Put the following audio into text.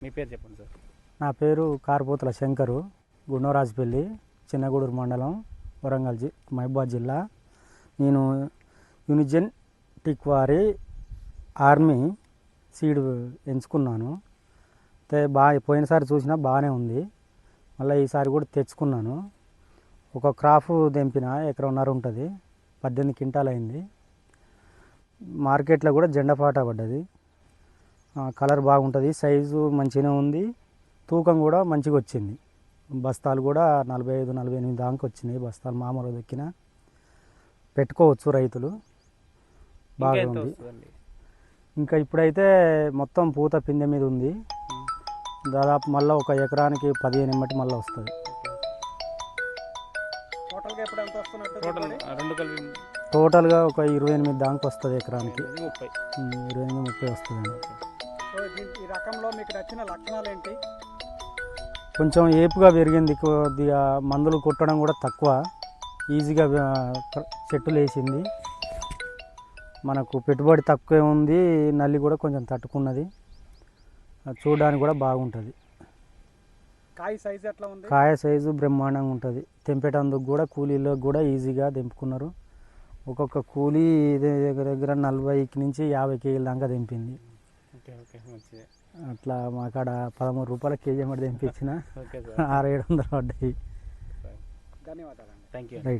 మీ పేరు చెప్పండి సార్. నా పేరు కారుపోతుల శంకరు, గుండవరాజుపల్లి, చిన్నగూడూరు మండలం, వరంగల్ మహబూబాద్ జిల్లా. నేను యూనిజెన్ టిక్వారీ ఆర్మీ సీడ్ ఎంచుకున్నాను. అయితే పోయినసారి చూసినా బాగానే ఉంది. మళ్ళీ ఈసారి కూడా తెచ్చుకున్నాను. ఒక క్రాఫ్ తెంపిన ఎకరన్నర ఉంటుంది, 18 క్వింటాలు అయింది. మార్కెట్లో కూడా జెండా పాట పడ్డది. కలర్ బాగుంటుంది, సైజు మంచిగానే ఉంది, తూకం కూడా మంచిగా వచ్చింది. బస్తాలు కూడా 45-48 దాకా వచ్చినాయి. బస్తాలు మామూలుగా దొక్కిన పెట్టుకోవచ్చు రైతులు. బాగుంది. ఇంకా ఇప్పుడైతే మొత్తం పూత పిందె మీద ఉంది. దాదాపు మళ్ళీ ఒక ఎకరానికి 15 ఎమ్మటి మళ్ళీ వస్తుంది. టోటల్గా ఒక 28 దాకా వస్తుంది ఎకరానికి. 28-30 వస్తుంది. ఈ రకంలో మీకు నచ్చిన లక్షణాలు ఏంటి? కొంచెం ఏపుగా పెరిగింది, కొద్దిగా మందులు కొట్టడం కూడా తక్కువ, ఈజీగా చెట్టులు వేసింది. మనకు పెట్టుబడి తక్కువే ఉంది, నల్లి కూడా కొంచెం తట్టుకున్నది, చూడడానికి కూడా బాగుంటుంది. కాయ సైజు ఎట్లా ఉంది? కాయ సైజు బ్రహ్మాండంగా ఉంటుంది. తెంపేటందుకు కూడా కూలీలకు కూడా ఈజీగా తెంపుకున్నారు. ఒక్కొక్క కూలీ దగ్గర 40-50 కేజీల దాకా తెంపింది. అట్లా మా కాడ 13 రూపాయల కేజీ అమ్మటి తెంపించిన 600-700 పడ్డాయి. ధన్యవాదాలు. రైట్.